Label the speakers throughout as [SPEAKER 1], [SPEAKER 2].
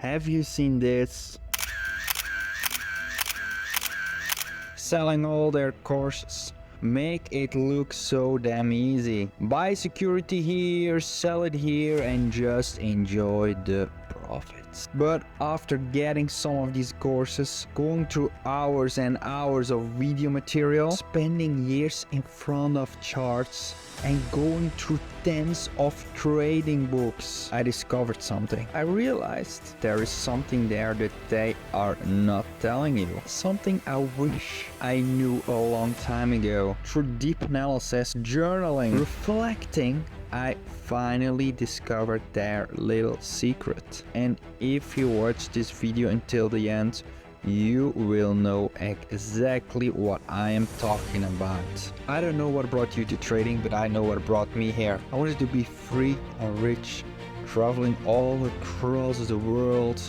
[SPEAKER 1] Have you seen this? Selling all their courses. Make it look so damn easy. Buy security here, sell it here, and just enjoy the profits. But after getting some of these courses, going through hours and hours of video material, spending years in front of charts, and going through tens of trading books, I discovered something. I realized there is something there that they are not telling you. Something I wish I knew a long time ago. Through deep analysis, journaling, reflecting, I finally discovered their little secret. And if you watch this video until the end, you will know exactly what I am talking about. I don't know what brought you to trading, but I know what brought me here. I wanted to be free and rich, traveling all across the world,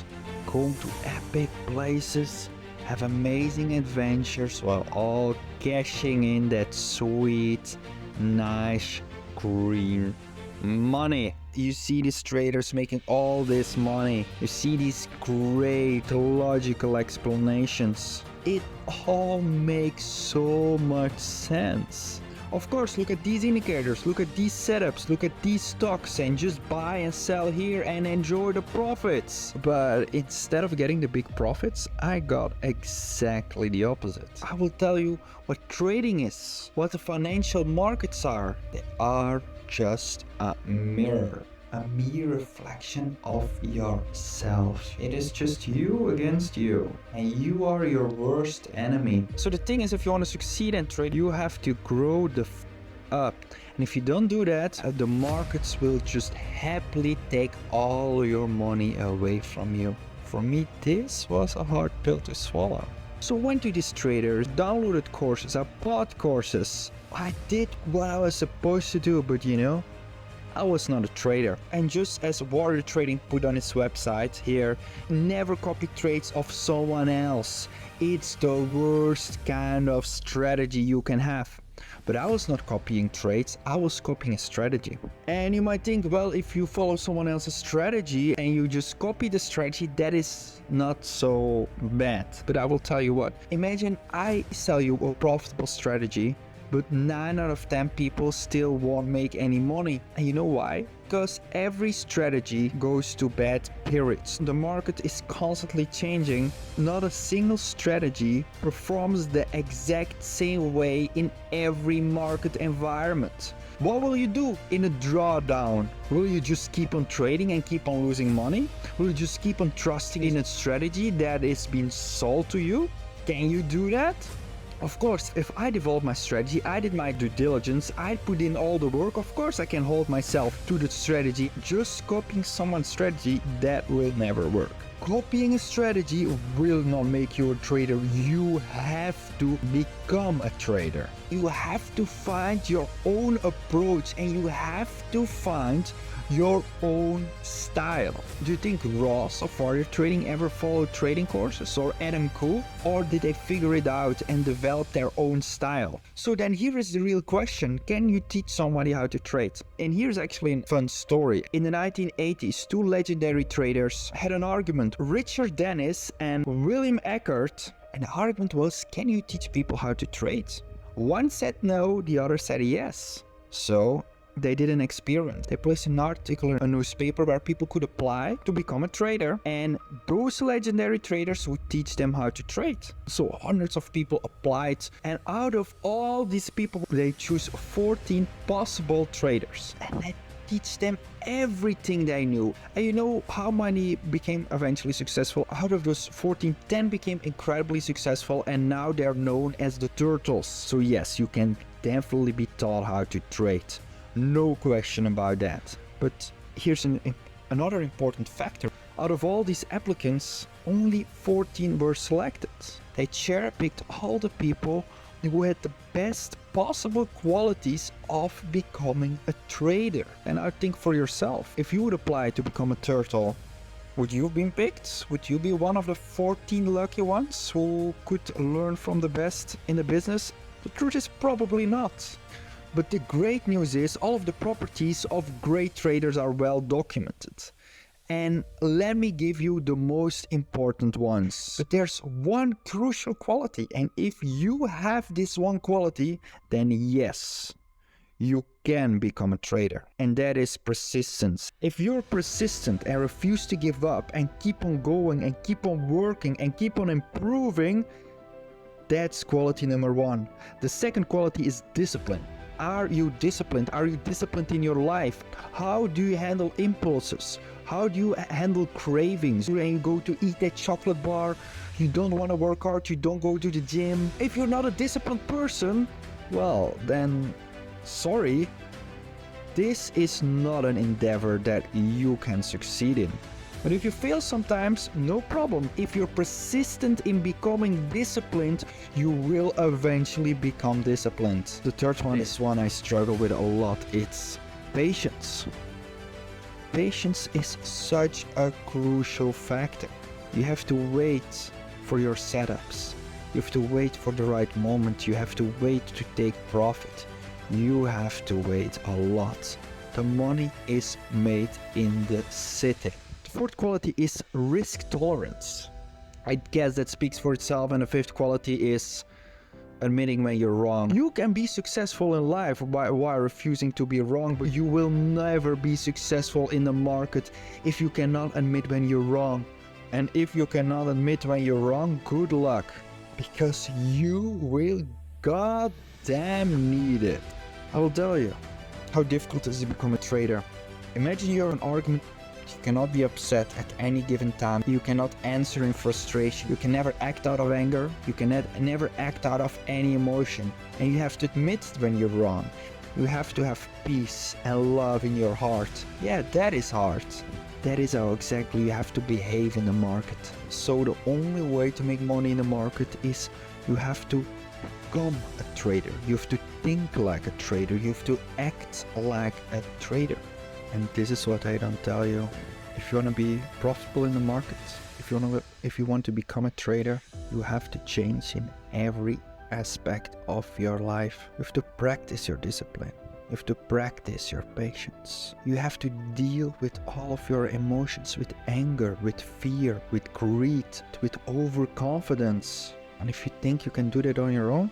[SPEAKER 1] going to epic places, have amazing adventures while all cashing in that sweet, nice, green money. You see these traders making all this money. You see these great logical explanations. It all makes so much sense. Of course, look at these indicators, look at these setups, look at these stocks, and just buy and sell here and enjoy the profits. But instead of getting the big profits, I got exactly the opposite. I will tell you what trading is, what the financial markets are. They are just a mere reflection of yourself. It is just you against you, and you are your worst enemy. So the thing is, if you want to succeed in trade, you have to grow the up. And if you don't do that, the markets will just happily take all your money away from you. For me, this was a hard pill to swallow. So I went to these traders, downloaded courses, I bought courses. I did what I was supposed to do, but you know, I was not a trader. And just as Warrior Trading put on its website here, never copy trades of someone else. It's the worst kind of strategy you can have. But I was not copying trades, I was copying a strategy. And you might think, well, if you follow someone else's strategy and you just copy the strategy, that is not so bad. But I will tell you what, imagine I sell you a profitable strategy, but 9 out of 10 people still won't make any money. And you know why? Because every strategy goes to bad periods. The market is constantly changing. Not a single strategy performs the exact same way in every market environment. What will you do in a drawdown? Will you just keep on trading and keep on losing money? Will you just keep on trusting in a strategy that is being sold to you? Can you do that? Of course, if I developed my strategy, I did my due diligence, I put in all the work, of course I can hold myself to the strategy. Just copying someone's strategy, that will never work. Copying a strategy will not make you a trader. You have to become a trader. You have to find your own approach and you have to find your own style. Do you think Ross of Warrior Trading ever followed trading courses, or Adam Khoo? Or did they figure it out and develop their own style? So then here is the real question, can you teach somebody how to trade? And here's actually a fun story. In the 1980s, two legendary traders had an argument, Richard Dennis and William Eckert, and the argument was, can you teach people how to trade? One said no, the other said yes. So they did an experiment. They placed an article in a newspaper where people could apply to become a trader, and those legendary traders would teach them how to trade. So hundreds of people applied, and out of all these people, they choose 14 possible traders, and they teach them everything they knew. And you know how many became eventually successful? Out of those 14, 10 became incredibly successful, and now they're known as the Turtles. So yes, you can definitely be taught how to trade. No question about that. But here's another important factor. Out of all these applicants, only 14 were selected. They cherry-picked all the people who had the best possible qualities of becoming a trader. And I think for yourself, if you would apply to become a turtle, would you have been picked? Would you be one of the 14 lucky ones who could learn from the best in the business? The truth is probably not. But the great news is all of the properties of great traders are well documented. And let me give you the most important ones. But there's one crucial quality, and if you have this one quality, then yes, you can become a trader, and that is persistence. If you're persistent and refuse to give up and keep on going and keep on working and keep on improving, that's quality number one. The second quality is discipline. Are you disciplined? Are you disciplined in your life? How do you handle impulses? How do you handle cravings? When you go to eat that chocolate bar, you don't want to work hard, you don't go to the gym. If you're not a disciplined person, well, then sorry, this is not an endeavor that you can succeed in. But if you fail sometimes, no problem. If you're persistent in becoming disciplined, you will eventually become disciplined. The third one is one I struggle with a lot. It's patience. Patience is such a crucial factor. You have to wait for your setups. You have to wait for the right moment. You have to wait to take profit. You have to wait a lot. The money is made in the city. The fourth quality is risk tolerance. I guess that speaks for itself. And the fifth quality is admitting when you're wrong. You can be successful in life while refusing to be wrong, but you will never be successful in the market if you cannot admit when you're wrong. And if you cannot admit when you're wrong, good luck, because you will goddamn need it. I will tell you how difficult it is to become a trader. Imagine you're in an argument. You cannot be upset at any given time. You cannot answer in frustration. You can never act out of anger. You can never act out of any emotion. And you have to admit when you're wrong. You have to have peace and love in your heart. Yeah, that is hard. That is how exactly you have to behave in the market. So the only way to make money in the market is you have to become a trader. You have to think like a trader. You have to act like a trader. And this is what I don't tell you. If you want to be profitable in the market, if you want to become a trader, you have to change in every aspect of your life. You have to practice your discipline. You have to practice your patience. You have to deal with all of your emotions, with anger, with fear, with greed, with overconfidence. And if you think you can do that on your own,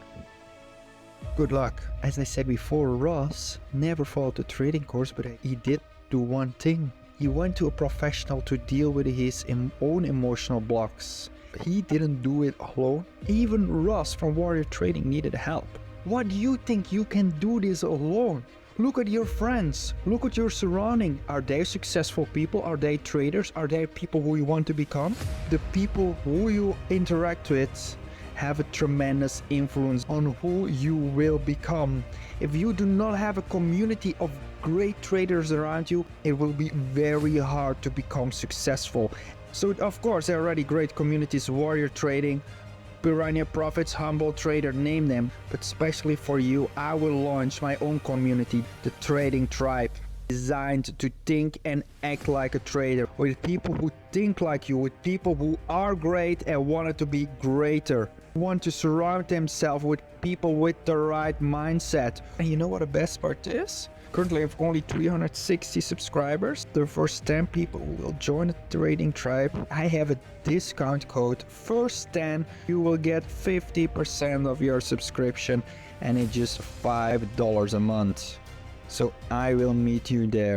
[SPEAKER 1] good luck. As I said before, Ross never followed a trading course, but he did do one thing. He went to a professional to deal with his own emotional blocks. He didn't do it alone. Even Ross from Warrior Trading needed help. What do you think you can do this alone? Look at your friends. Look at your surrounding. Are they successful people? Are they traders? Are they people who you want to become? The people who you interact with have a tremendous influence on who you will become. If you do not have a community of great traders around you, it will be very hard to become successful. So of course there are already great communities, Warrior Trading, Piranha Profits, Humble Trader, name them. But especially for you, I will launch my own community, the Trading Tribe, designed to think and act like a trader, with people who think like you, with people who are great and wanted to be greater, want to surround themselves with people with the right mindset. And you know what the best part is? Currently I have only 360 subscribers. The first 10 people who will join the Trading Tribe, I have a discount code, first 10, you will get 50% of your subscription, and it's just $5 a month. So I will meet you there.